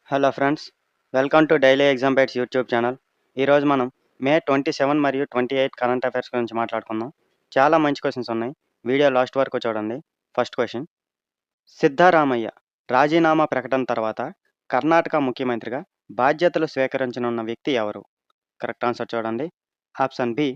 Hello friends, welcome to daily exam bytes YouTube channel. ఈరోజు మనం మే 27 మరియు 28 కరెంట్ అఫైర్స్ గురించి మాట్లాడుకుందాం. చాలా మంచి క్వశ్చన్స్ ఉన్నాయి. వీడియో లాస్ట్ వరకు చూడండి. ఫస్ట్ క్వశ్చన్: సిద్ధారామయ్య రాజీనామా ప్రకటన తర్వాత కర్ణాటక ముఖ్యమంత్రిగా బాధ్యతలు స్వీకరించనున్న వ్యక్తి ఎవరు? కరెక్ట్ ఆన్సర్ చూడండి. ఆప్షన్ బి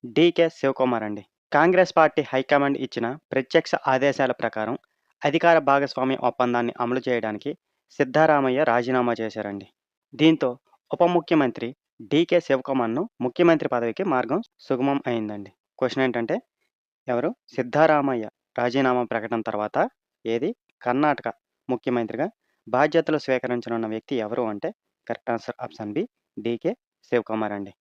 డికే శివకుమార్ అండి. కాంగ్రెస్ పార్టీ హైకమాండ్ ఇచ్చిన ప్రత్యక్ష ఆదేశాల ప్రకారం అధికార భాగస్వామ్య ఒప్పందాన్ని అమలు చేయడానికి సిద్ధారామయ్య రాజీనామా చేశారండి. దీంతో ఉప ముఖ్యమంత్రి డికే శివకుమార్ను ముఖ్యమంత్రి పదవికి మార్గం సుగమం అయిందండి. క్వశ్చన్ ఏంటంటే, ఎవరు? సిద్ధారామయ్య రాజీనామా ప్రకటన తర్వాత ఏది కర్ణాటక ముఖ్యమంత్రిగా బాధ్యతలు స్వీకరించనున్న వ్యక్తి ఎవరు అంటే correct answer option B D K Shivakumar అండి.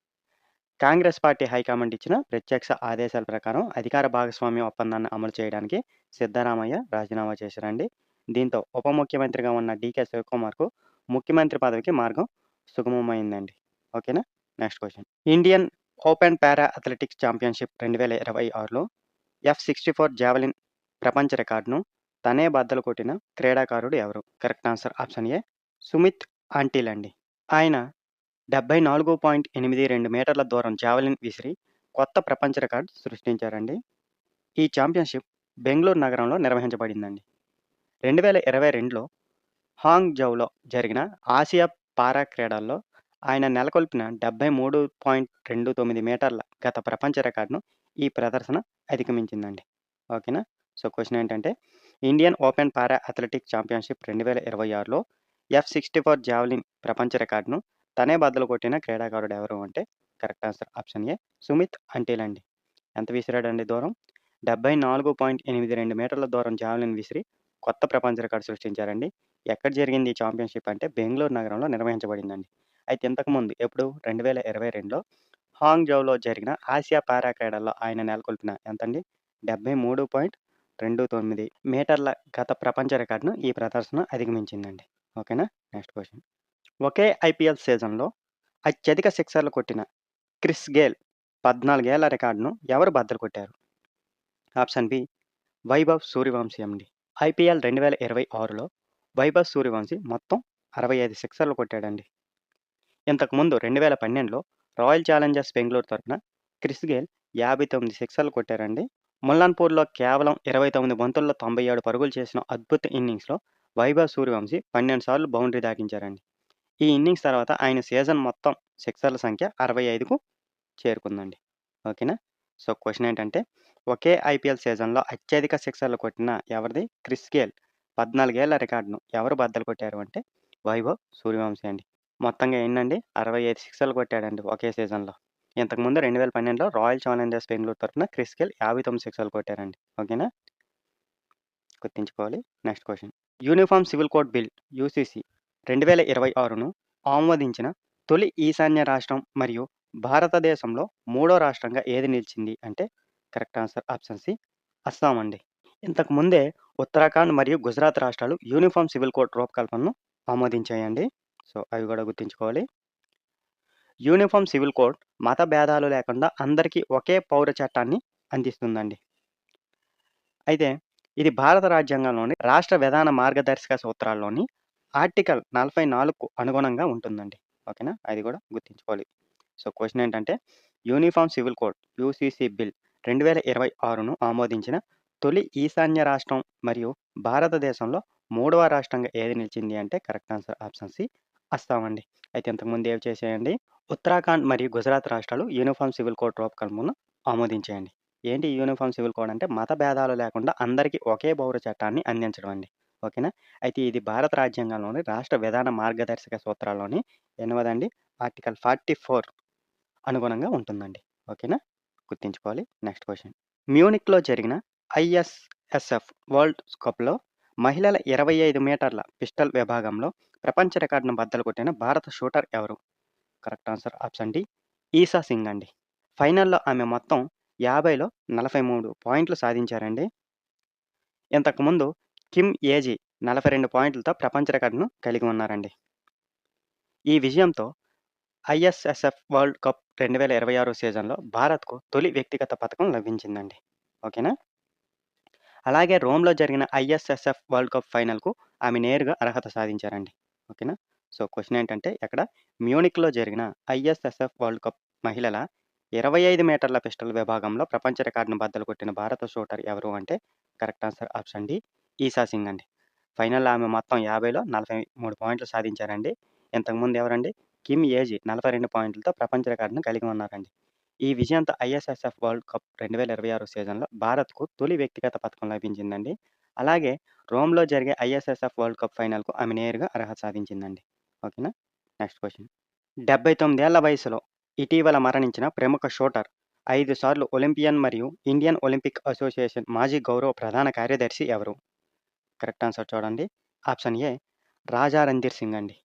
కాంగ్రెస్ పార్టీ హైకమాండ్ ఇచ్చిన ప్రత్యక్ష ఆదేశాల ప్రకారం అధికార భాగస్వామ్య ఒప్పందాన్ని అమలు చేయడానికి సిద్ధరామయ్య రాజీనామా చేశారండి. దీంతో ఉప ముఖ్యమంత్రిగా ఉన్న డికే శివకుమార్కు ముఖ్యమంత్రి పదవికి మార్గం సుగమమైందండి. ఓకేనా? Next question: Indian open para athletics championship 2026లో F64 జావెలిన్ ప్రపంచ రికార్డును తనే బద్దలు కొట్టిన క్రీడాకారుడు ఎవరు? Correct answer option A Sumit Antil అండి. ఆయన 74.82 మీటర్ల దూరం జావెలిన్ విసిరి కొత్త ప్రపంచ రికార్డు సృష్టించారండి. ఈ ఛాంపియన్షిప్ బెంగళూరు నగరంలో నిర్వహించబడిందండి. 2022లో హాంగ్‌జౌలో జరిగిన ఆసియా పారా క్రీడల్లో ఆయన నెలకొల్పిన 73.29 మీటర్ల గత ప్రపంచ రికార్డును ఈ ప్రదర్శన అధిగమించిందండి. ఓకేనా? సో, క్వశ్చన్ ఏంటంటే, Indian open para athletics championship 2026లో F64 జావెలిన్ ప్రపంచ రికార్డును తనే బద్దలు కొట్టిన క్రీడాకారుడు ఎవరు అంటే correct answer option A Sumit Antil అండి. ఎంత విసిరాడండి దూరం? 74.82 మీటర్ల దూరం జావెలిన్ విసిరి కొత్త ప్రపంచ రికార్డు సృష్టించారండి. ఎక్కడ జరిగింది ఈ ఛాంపియన్షిప్ అంటే బెంగళూరు నగరంలో నిర్వహించబడిందండి. అయితే ఇంతకుముందు ఎప్పుడు 2022లో హాంగ్‌జౌలో జరిగిన ఆసియా పారా క్రీడల్లో ఆయన నెలకొల్పిన ఎంతండి 73.29 మీటర్ల గత ప్రపంచ రికార్డును ఈ ప్రదర్శన అధిగమించిందండి. ఓకేనా? నెక్స్ట్ క్వశ్చన్: ఒకే ఐపీఎల్ సీజన్లో అత్యధిక సిక్సర్లు కొట్టిన క్రిస్ గేల్ 14 ఏళ్ల రికార్డును ఎవరు బద్దలు కొట్టారు? ఆప్షన్ బి వైభవ్ సూర్యవంశీ అండి. ఐపీఎల్ 2026లో వైభవ్ సూర్యవంశీ మొత్తం 65 సిక్సర్లు కొట్టాడండి. ఇంతకుముందు 2012లో రాయల్ ఛాలెంజర్స్ బెంగళూరు తరపున క్రిస్ గేల్ 59 సిక్సర్లు కొట్టారండి. ముల్లాన్పూర్లో కేవలం 29 బంతుల్లో 97 పరుగులు చేసిన అద్భుత ఇన్నింగ్స్లో వైభవ్ సూర్యవంశీ 12 సార్లు బౌండరీ దాటించారండి. ఈ ఇన్నింగ్స్ తర్వాత ఆయన సీజన్ మొత్తం సిక్సర్ల సంఖ్య 65కు చేరుకుందండి. ఓకేనా? సో, క్వశ్చన్ ఏంటంటే, ఒకే ఐపీఎల్ సీజన్లో అత్యధిక సిక్సర్లు కొట్టిన ఎవరిది? క్రిస్ గేల్ 14 ఏళ్ల రికార్డును ఎవరు బద్దలు కొట్టారు అంటే వైభవ్ సూర్యవంశీ అండి. మొత్తంగా ఎన్నండి? 65 సిక్సర్లు కొట్టాడండి ఒకే సీజన్లో. ఇంతకుముందు 2012లో రాయల్ ఛాలెంజర్స్ బెంగళూరు తరపున క్రిస్ గేల్ 59 సిక్సర్లు కొట్టారండి. ఓకేనా? గుర్తుంచుకోవాలి. Next question: uniform civil code bill UCC 2026ను ఆమోదించిన తొలి ఈశాన్య రాష్ట్రం మరియు భారతదేశంలో మూడో రాష్ట్రంగా ఏది నిలిచింది అంటే correct answer option C Assam అండి. ఇంతకు ముందే ఉత్తరాఖండ్ మరియు గుజరాత్ రాష్ట్రాలు యూనిఫామ్ సివిల్ కోడ్ రూపకల్పనను ఆమోదించాయండి. సో, అవి కూడా గుర్తుంచుకోవాలి. యూనిఫామ్ సివిల్ కోడ్ మత భేదాలు లేకుండా అందరికీ ఒకే పౌర చట్టాన్ని అందిస్తుందండి. అయితే ఇది భారత రాజ్యాంగంలోని రాష్ట్ర విధాన మార్గదర్శక సూత్రాల్లోని ఆర్టికల్ 44కు అనుగుణంగా ఉంటుందండి. ఓకేనా? అది కూడా గుర్తుంచుకోవాలి. సో, క్వశ్చన్ ఏంటంటే, uniform civil code UCC bill 2026ను ఆమోదించిన తొలి ఈశాన్య రాష్ట్రం మరియు భారతదేశంలో మూడవ రాష్ట్రంగా ఏది నిలిచింది అంటే correct answer option C Assam అండి. అయితే ఇంతకుముందు ఏవి చేసాయండి? ఉత్తరాఖండ్ మరియు గుజరాత్ రాష్ట్రాలు యూనిఫామ్ సివిల్ కోడ్ రూపకల్పనను ఆమోదించాయండి. ఏంటి యూనిఫామ్ సివిల్ కోడ్ అంటే మత భేదాలు లేకుండా అందరికీ ఒకే పౌర చట్టాన్ని అందించడం అండి. ఓకేనా? అయితే ఇది భారత రాజ్యాంగంలోని రాష్ట్ర విధాన మార్గదర్శక సూత్రాల్లోని ఎనిమిదండి ఆర్టికల్ 44 అనుగుణంగా ఉంటుందండి. ఓకేనా? గుర్తుంచుకోవాలి. నెక్స్ట్ క్వశ్చన్: మ్యూనిక్లో జరిగిన ఐఎస్ఎస్ఎఫ్ వరల్డ్ కప్లో మహిళల 25 మీటర్ల పిస్టల్ విభాగంలో ప్రపంచ రికార్డును బద్దలు కొట్టిన భారత షూటర్ ఎవరు? కరెక్ట్ ఆన్సర్ ఆప్షన్ డి ఈసా సింగ్ అండి. ఫైనల్లో ఆమె మొత్తం 50లో 43 పాయింట్లు సాధించారండి. ఇంతకుముందు కిమ్ ఏజీ 42 పాయింట్లతో ప్రపంచ రికార్డును కలిగి ఉన్నారండి. ఈ విజయంతో ఐఎస్ఎస్ఎఫ్ వరల్డ్ కప్ 2026 సీజన్లో భారత్కు తొలి వ్యక్తిగత పతకం లభించిందండి. ఓకేనా? అలాగే రోమ్లో జరిగిన ఐఎస్ఎస్ఎఫ్ వరల్డ్ కప్ ఫైనల్కు ఆమె నేరుగా అర్హత సాధించారండి. ఓకేనా? సో, క్వెషన్ ఏంటంటే ఎక్కడ మ్యూనిక్‌లో జరిగిన ఐఎస్ఎస్ఎఫ్ వరల్డ్ కప్ మహిళల 25 మీటర్ల పిస్టల్ విభాగంలో ప్రపంచ రికార్డును బద్దలు కొట్టిన భారత షూటర్ ఎవరు అంటే correct answer option D Esha Singh అండి. ఫైనల్‌లో ఆమె మొత్తం 50లో 43 పాయింట్లు సాధించారండి. ఇంతకుముందు ఎవరండి? కిమ్ ఏజీ 42 పాయింట్లతో ప్రపంచ రికార్డును కలిగి ఉన్నారండి. ఈ విజయంతో ఐఎస్ఎస్ఎఫ్ వరల్డ్ కప్ 2026 సీజన్‌లో భారత్‌కు తొలి వ్యక్తిగత పతకం లభించిందండి. అలాగే రోమ్‌లో జరిగే ఐఎస్ఎస్ఎఫ్ వరల్డ్ కప్ ఫైనల్‌కు ఆమె నేరుగా అర్హత సాధించిందండి. ఓకేనా? Next question. 79 ఏళ్ల వయసులో ఇటీవల మరణించిన ప్రముఖ షూటర్, 5 సార్లు ఒలింపియన్ మరియు ఇండియన్ ఒలింపిక్ అసోసియేషన్ మాజీ గౌరవ ప్రధాన కార్యదర్శి ఎవరు? కరెక్ట్ ఆన్సర్ చూడండి. ఆప్షన్ ఏ రాజా రణ్ధీర్ సింగ్ అండి.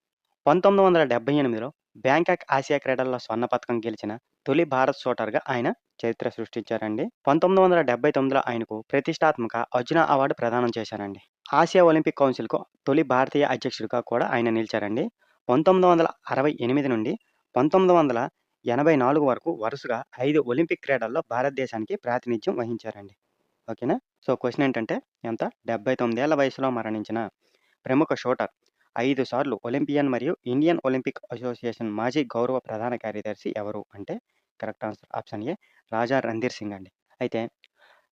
1978లో బ్యాంకాక్ ఆసియా క్రీడల్లో స్వర్ణ పతకం గెలిచిన తొలి భారత్ షూటర్‌గా ఆయన చరిత్ర సృష్టించారండి. 1979లో ఆయనకు ప్రతిష్టాత్మక అర్జున అవార్డు ప్రదానం చేశారండి. ఆసియా ఒలింపిక్ కౌన్సిల్‌కు తొలి భారతీయ అధ్యక్షుడిగా కూడా ఆయన నిలిచారండి. 1968 నుండి 1984 వరకు వరుసగా 5 ఒలింపిక్ క్రీడల్లో భారతదేశానికి ప్రాతినిధ్యం వహించారండి. ఓకేనా? సో, క్వెషన్ ఏంటంటే ఎంత 79 ఏళ్ల వయసులో మరణించిన ప్రముఖ షూటర్, 5 సార్లు ఒలింపియన్ మరియు ఇండియన్ ఒలింపిక్ అసోసియేషన్ మాజీ గౌరవ ప్రధాన కార్యదర్శి ఎవరు అంటే కరెక్ట్ ఆన్సర్ ఆప్షన్ ఏ రాజా రణ్ధీర్ సింగ్ అండి. అయితే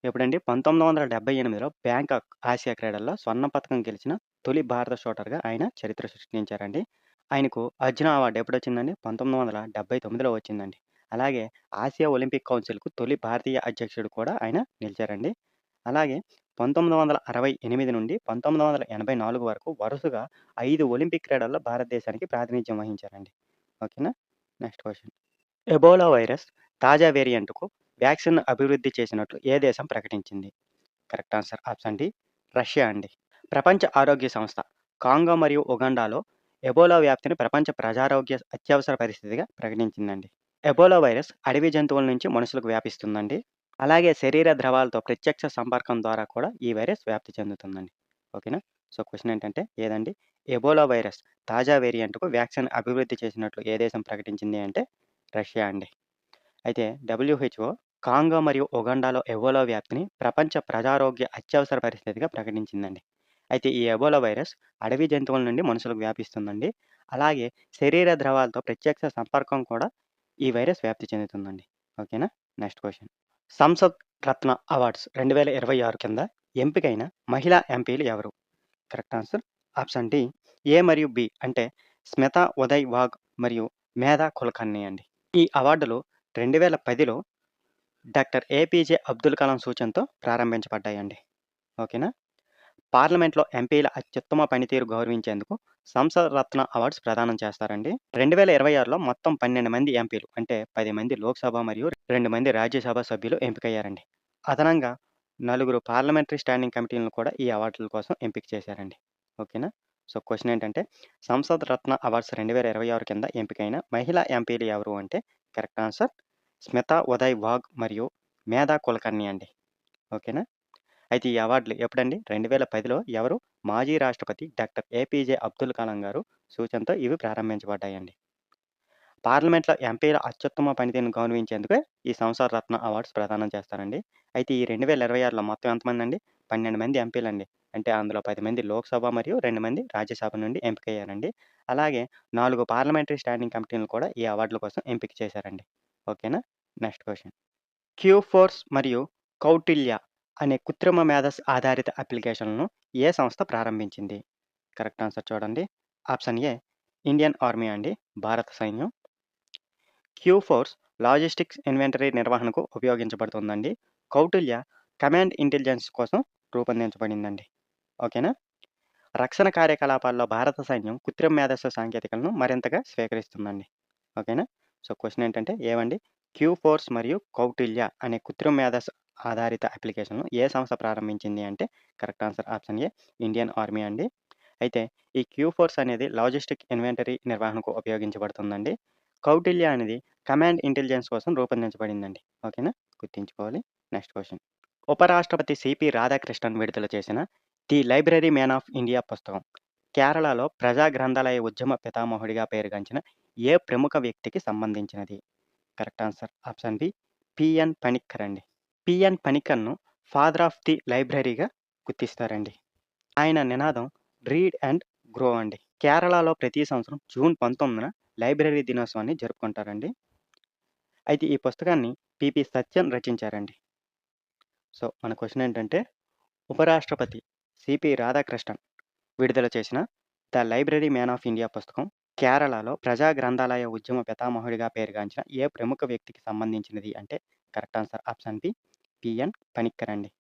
ఎప్పుడండి 1978లో బ్యాంకాక్ ఆసియా క్రీడల్లో స్వర్ణ పతకం గెలిచిన తొలి భారత షూటర్‌గా ఆయన చరిత్ర సృష్టించారండి. ఆయనకు అర్జున అవార్డు ఎప్పుడొచ్చిందండి? 1979లో వచ్చిందండి. అలాగే ఆసియా ఒలింపిక్ కౌన్సిల్‌కు తొలి భారతీయ అధ్యక్షుడు కూడా ఆయన నిలిచారండి. అలాగే 1968 నుండి 1984 వరకు వరుసగా 5 ఒలింపిక్ క్రీడల్లో భారతదేశానికి ప్రాతినిధ్యం వహించారండి. ఓకేనా? Next question. ఎబోలా వైరస్ తాజా వేరియంట్‌కు వ్యాక్సిన్ అభివృద్ధి చేసినట్లు ఏ దేశం ప్రకటించింది? Correct answer option D Russia అండి. ప్రపంచ ఆరోగ్య సంస్థ కాంగో మరియు ఉగాండాలో ఎబోలా వ్యాప్తిని ప్రపంచ ప్రజారోగ్య అత్యవసర పరిస్థితిగా ప్రకటించిందండి. ఎబోలా వైరస్ అడవి జంతువుల నుంచి మనుషులకు వ్యాపిస్తుందండి. అలాగే శరీర ద్రవాలతో ప్రత్యక్ష సంపర్కం ద్వారా కూడా ఈ వైరస్ వ్యాప్తి చెందుతుందండి. ఓకేనా? సో, క్వెషన్ ఏంటంటే ఏదండి? ఎబోలా వైరస్ తాజా వేరియంట్‌కు వ్యాక్సిన్ అభివృద్ధి చేసినట్లు ఏ దేశం ప్రకటించింది అంటే రష్యా అండి. అయితే డబ్ల్యూహెచ్ఓ కాంగో మరియు ఉగాండాలో ఎబోలా వ్యాప్తిని ప్రపంచ ప్రజారోగ్య అత్యవసర పరిస్థితిగా ప్రకటించిందండి. అయితే ఈ ఎబోలా వైరస్ అడవి జంతువుల నుండి మనుషులకు వ్యాపిస్తుందండి. అలాగే శరీర ద్రవాలతో ప్రత్యక్ష సంపర్కం కూడా ఈ వైరస్ వ్యాప్తి చెందుతుందండి. ఓకేనా? Next question. Sansad Ratna awards 2026 కింద ఎంపికైన మహిళా ఎంపీలు ఎవరు? Correct answer option D A మరియు బి అంటే స్మితా ఉదయ్ వాగ్ మరియు మేధా కులకర్ణి అండి. ఈ అవార్డులు 2010లో డాక్టర్ ఏపీజే అబ్దుల్ కలాం సూచనతో ప్రారంభించబడ్డాయండి. ఓకేనా? పార్లమెంట్‌లో ఎంపీల అత్యుత్తమ పనితీరు గౌరవించేందుకు సంసద్ రత్న అవార్డ్స్ ప్రదానం చేస్తారండి. 2026లో మొత్తం 12 మంది ఎంపీలు అంటే 10 మంది లోక్‌సభ మరియు 2 మంది రాజ్యసభ సభ్యులు ఎంపికయ్యారండి. అదనంగా నలుగురు పార్లమెంటరీ స్టాండింగ్ కమిటీలను కూడా ఈ అవార్డుల కోసం ఎంపిక చేశారండి. ఓకేనా? సో, క్వెషన్ ఏంటంటే సంసద్ రత్న అవార్డ్స్ 2026 కింద ఎంపికైన మహిళా ఎంపీలు ఎవరు అంటే కరెక్ట్ ఆన్సర్ స్మితా ఉదయ్ వాగ్ మరియు మేధా కులకర్ణి అండి. ఓకేనా? అయితే ఈ అవార్డులు ఎప్పుడండి? 2010లో ఎవరు? మాజీ రాష్ట్రపతి డాక్టర్ ఏపీజే అబ్దుల్ కలాం గారు సూచనతో ఇవి ప్రారంభించబడ్డాయండి. పార్లమెంట్‌లో ఎంపీల అత్యుత్తమ పనితీరును గౌరవించేందుకే ఈ సంసద్ రత్న అవార్డ్స్ ప్రదానం చేస్తారండి. అయితే ఈ 2026లో మొత్తం ఎంతమందండి? 12 మంది ఎంపీలండి. అంటే అందులో 10 మంది లోక్‌సభ మరియు 2 మంది రాజ్యసభ నుండి ఎంపికయ్యారండి. అలాగే 4 పార్లమెంటరీ స్టాండింగ్ కమిటీలను కూడా ఈ అవార్డుల కోసం ఎంపిక చేశారండి. ఓకేనా? Next question. క్యూ ఫోర్స్ మరియు కౌటిల్య అనే కృత్రిమ మేధస్సు ఆధారిత అప్లికేషన్‌లను ఏ సంస్థ ప్రారంభించింది? కరెక్ట్ ఆన్సర్ చూడండి. ఆప్షన్ ఏ ఇండియన్ ఆర్మీ అండి. భారత సైన్యం. క్యూ ఫోర్స్ లాజిస్టిక్స్ ఇన్వెంటరీ నిర్వహణకు ఉపయోగించబడుతుందండి. కౌటిల్య కమాండ్ ఇంటెలిజెన్స్ కోసం రూపొందించబడిందండి. ఓకేనా? రక్షణ కార్యకలాపాల్లో భారత సైన్యం కృత్రిమ మేధస్సు సాంకేతికలను మరింతగా స్వీకరిస్తుందండి. ఓకేనా? సో, క్వెషన్ ఏంటంటే ఏవండి? క్యూ ఫోర్స్ మరియు కౌటిల్య అనే కృత్రిమ మేధస్సు ఆధారిత అప్లికేషన్‌ను ఏ సంస్థ ప్రారంభించింది అంటే కరెక్ట్ ఆన్సర్ ఆప్షన్ ఏ ఇండియన్ ఆర్మీ అండి. అయితే ఈ క్యూ ఫోర్స్ అనేది లాజిస్టిక్ ఇన్వెంటరీ నిర్వహణకు ఉపయోగించబడుతుందండి. కౌటిల్య అనేది కమాండ్ ఇంటెలిజెన్స్ కోసం రూపొందించబడిందండి. ఓకేనా? గుర్తుంచుకోవాలి. Next question. ఉపరాష్ట్రపతి సిపి రాధాకృష్ణన్ విడుదల చేసిన 'the library man of India' పుస్తకం కేరళలో ప్రజా గ్రంథాలయ ఉద్యమ పితామహుడిగా పేరుగాంచిన ఏ ప్రముఖ వ్యక్తికి సంబంధించినది? Correct answer option B PN Panicker అండి. పిఎన్ పనిక్కర్‌ను ఫాదర్ ఆఫ్ ది లైబ్రరీగా గుర్తిస్తారండి. ఆయన నినాదం 'రీడ్ అండ్ గ్రో' అండి. కేరళలో ప్రతి సంవత్సరం జూన్ 19న లైబ్రరీ దినోత్సవాన్ని జరుపుకుంటారండి. అయితే ఈ పుస్తకాన్ని పిపి సత్యన్ రచించారండి. సో, మన క్వెషన్ ఏంటంటే, ఉపరాష్ట్రపతి సిపి రాధాకృష్ణన్ విడుదల చేసిన 'the library man of India' పుస్తకం కేరళలో ప్రజా గ్రంథాలయ ఉద్యమ పితామహుడిగా పేరుగాంచిన ఏ ప్రముఖ వ్యక్తికి సంబంధించినది అంటే correct answer option B PN Panicker అండి.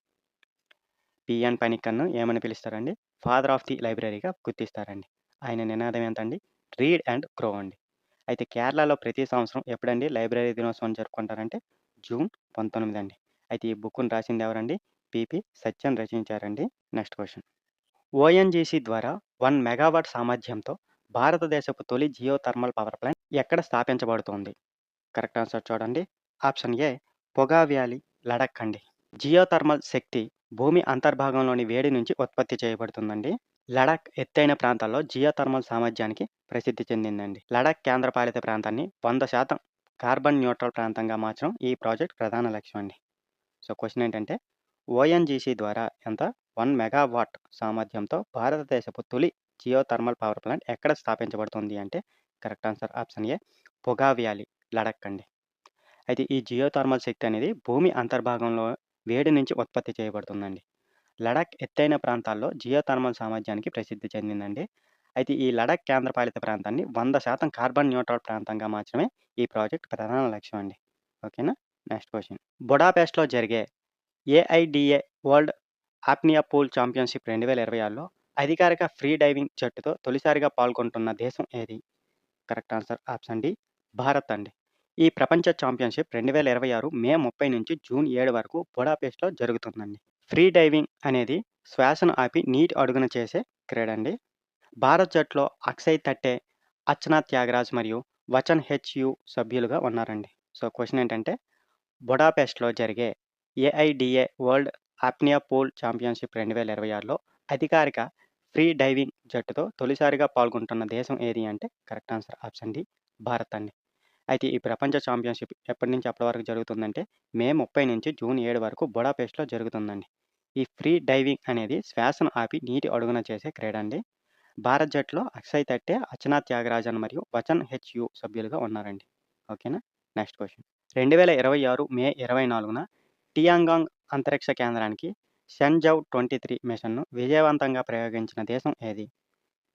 పిఎన్ పనిక్కర్‌ను ఏమని పిలుస్తారండి? ఫాదర్ ఆఫ్ ది లైబ్రరీగా గుర్తిస్తారండి. ఆయన నినాదం ఏంటండి? రీడ్ అండ్ గ్రో అండి. అయితే కేరళలో ప్రతి సంవత్సరం ఎప్పుడండి లైబ్రరీ దినోత్సవం జరుపుకుంటారంటే జూన్ 19 అండి. అయితే ఈ బుక్‌ని రాసింది ఎవరండి? పిపి సత్యన్ రచించారండి. Next question. ఓఎన్జీసీ ద్వారా 1 మెగావాట్ సామర్థ్యంతో భారతదేశపు తొలి జియో థర్మల్ పవర్ ప్లాంట్ ఎక్కడ స్థాపించబడుతోంది? కరెక్ట్ ఆన్సర్ చూడండి. Option A Puga valley, Ladakh అండి. జియోథర్మల్ శక్తి భూమి అంతర్భాగంలోని వేడి నుంచి ఉత్పత్తి చేయబడుతుందండి. లడాక్ ఎత్తైన ప్రాంతాల్లో జియోథర్మల్ సామర్థ్యానికి ప్రసిద్ధి చెందిందండి. లడాక్ కేంద్రపాలిత ప్రాంతాన్ని 100% కార్బన్ న్యూట్రల్ ప్రాంతంగా మార్చడం ఈ ప్రాజెక్ట్ ప్రధాన లక్ష్యం అండి. సో క్వశ్చన్ ఏంటంటే ఓఎన్జీసీ ద్వారా ఎంత 1 మెగావాట్ సామర్థ్యంతో భారతదేశపు తొలి జియోథర్మల్ పవర్ ప్లాంట్ ఎక్కడ స్థాపించబడుతుంది అంటే correct answer option A Puga valley, Ladakh అండి. అయితే ఈ జియోథర్మల్ శక్తి అనేది భూమి అంతర్భాగంలో వేడి నుంచి ఉత్పత్తి చేయబడుతుందండి. లడాక్ ఎత్తైన ప్రాంతాల్లో జియోథర్మల్ సామర్థ్యానికి ప్రసిద్ధి చెందిందండి. అయితే ఈ లడాక్ కేంద్రపాలిత ప్రాంతాన్ని 100% కార్బన్ న్యూట్రల్ ప్రాంతంగా మార్చడమే ఈ ప్రాజెక్ట్ ప్రధాన లక్ష్యం అండి. ఓకేనా? Next question. బుడాపెస్ట్లో జరిగే AIDA world apnea pool championship 2026లో అధికారిక ఫ్రీ డైవింగ్ జట్టుతో తొలిసారిగా పాల్గొంటున్న దేశం ఏది? Correct answer option D Bharat అండి. ఈ ప్రపంచ ఛాంపియన్షిప్ 2026 మే 30 నుంచి జూన్ 7 వరకు బుడాపెస్ట్లో జరుగుతుందండి. ఫ్రీ డైవింగ్ అనేది శ్వాసను ఆపి నీటి అడుగున చేసే క్రీడ అండి. భారత్ జట్టులో అక్షయ్ తట్టే, అర్చనా త్యాగరాజ్ మరియు వచన్ హెచ్యు సభ్యులుగా ఉన్నారండి. సో క్వశ్చన్ ఏంటంటే బుడాపెస్ట్లో జరిగే AIDA world apnea pool championship 2026లో అధికారిక ఫ్రీ డైవింగ్ జట్టుతో తొలిసారిగా పాల్గొంటున్న దేశం ఏది అంటే correct answer option D Bharat అండి. అయితే ఈ ప్రపంచ ఛాంపియన్షిప్ ఎప్పటి నుంచి అప్పటి వరకు జరుగుతుందంటే మే 30 నుంచి జూన్ 7 వరకు బుడాపెస్ట్లో జరుగుతుందండి. ఈ ఫ్రీ డైవింగ్ అనేది శ్వాసను ఆపి నీటి అడుగున చేసే క్రీడ అండి. భారత్ జట్టులో అక్షయ్ తట్టే, అర్చనా త్యాగరాజన్ మరియు వచన్ హెచ్యు సభ్యులుగా ఉన్నారండి. ఓకేనా? Next question. 2026 మే 24న టియాంగాంగ్ అంతరిక్ష కేంద్రానికి షెన్జౌ 23 మిషన్ను విజయవంతంగా ప్రయోగించిన దేశం ఏది?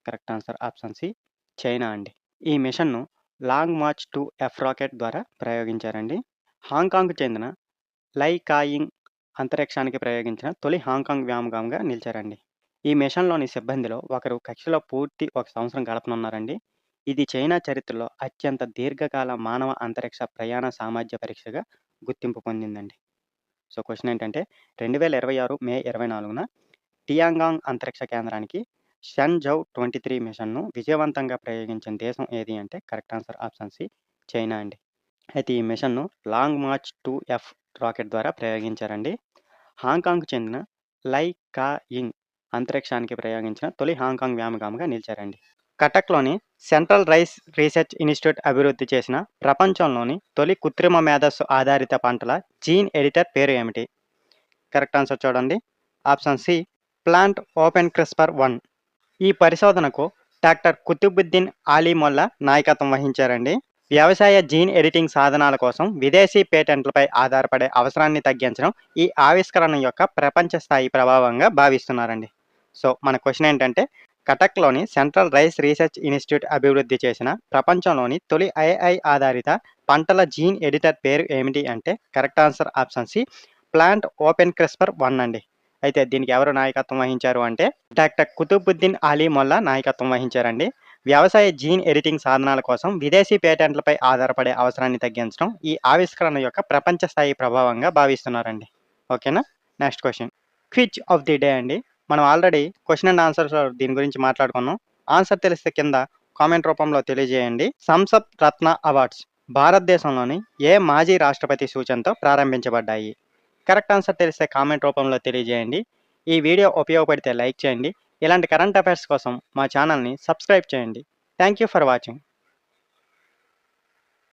Correct answer option C China అండి. ఈ మిషన్ను లాంగ్ మార్చ్ 2 ఎఫ్ రాకెట్ ద్వారా ప్రయోగించారండి. హాంకాంగ్కు చెందిన లై కాయింగ్ అంతరిక్షానికి ప్రయోగించిన తొలి హాంకాంగ్ వ్యోమగామిగా నిలిచారండి. ఈ మిషన్లోని సిబ్బందిలో ఒకరు కక్షలో పూర్తి 1 సంవత్సరం గడపనున్నారండి. ఇది చైనా చరిత్రలో అత్యంత దీర్ఘకాల మానవ అంతరిక్ష ప్రయాణ సామర్థ్య పరీక్షగా గుర్తింపు పొందిందండి. సో క్వశ్చన్ ఏంటంటే 2026 మే 24న టియాంగాంగ్ అంతరిక్ష కేంద్రానికి షెన్జౌ 23 మిషన్ను విజయవంతంగా ప్రయోగించిన దేశం ఏది అంటే correct answer option C China అండి. అయితే ఈ మిషన్ను లాంగ్ మార్చ్ 2 ఎఫ్ రాకెట్ ద్వారా ప్రయోగించారండి. హాంకాంగ్కు చెందిన లై కాయింగ్ అంతరిక్షానికి ప్రయోగించిన తొలి హాంకాంగ్ వ్యోమగామిగా నిలిచారండి. కటక్లోని సెంట్రల్ రైస్ రీసెర్చ్ ఇన్స్టిట్యూట్ అభివృద్ధి చేసిన ప్రపంచంలోని తొలి కృత్రిమ మేధస్సు ఆధారిత పంటల జీన్ ఎడిటర్ పేరు ఏమిటి? కరెక్ట్ ఆన్సర్ చూడండి. Option C plant open CRISPR 1. ఈ పరిశోధనకు డాక్టర్ కుతుబుద్దీన్ ఆలీ మొల్లా నాయకత్వం వహించారండి. వ్యవసాయ జీన్ ఎడిటింగ్ సాధనాల కోసం విదేశీ పేటెంట్లపై ఆధారపడే అవసరాన్ని తగ్గించడం ఈ ఆవిష్కరణ యొక్క ప్రపంచ స్థాయి ప్రభావంగా భావిస్తున్నారండి. సో మన క్వశ్చన్ ఏంటంటే కటక్లోని సెంట్రల్ రైస్ రీసెర్చ్ ఇన్స్టిట్యూట్ అభివృద్ధి చేసిన ప్రపంచంలోని తొలి AI ఆధారిత పంటల జీన్ ఎడిటర్ పేరు ఏమిటి అంటే correct answer option C plant open CRISPR 1 అండి. అయితే దీనికి ఎవరు నాయకత్వం వహించారు అంటే డాక్టర్ కుతుబుద్దీన్ ఆలీ మొల్లా నాయకత్వం వహించారండి. వ్యవసాయ జీన్ ఎడిటింగ్ సాధనాల కోసం విదేశీ పేటెంట్లపై ఆధారపడే అవసరాన్ని తగ్గించడం ఈ ఆవిష్కరణ యొక్క ప్రపంచ స్థాయి ప్రభావంగా భావిస్తున్నారండి. ఓకేనా? Next question. Quiz of the day అండి. మనం ఆల్రెడీ క్వశ్చన్ అండ్ ఆన్సర్స్ దీని గురించి మాట్లాడుకున్నాం. ఆన్సర్ తెలిస్తే కింద కామెంట్ రూపంలో తెలియజేయండి. సంసద్ రత్న అవార్డ్స్ భారతదేశంలోని ఏ మాజీ రాష్ట్రపతి సూచనతో ప్రారంభించబడ్డాయి? కరెక్ట్ ఆన్సర్ తెలిస్తే కామెంట్ రూపంలో తెలియజేయండి. ఈ వీడియో ఉపయోగపడితే లైక్ చేయండి. ఇలాంటి కరెంట్ అఫైర్స్ కోసం మా ఛానల్ని సబ్స్క్రైబ్ చేయండి. Thank you for watching.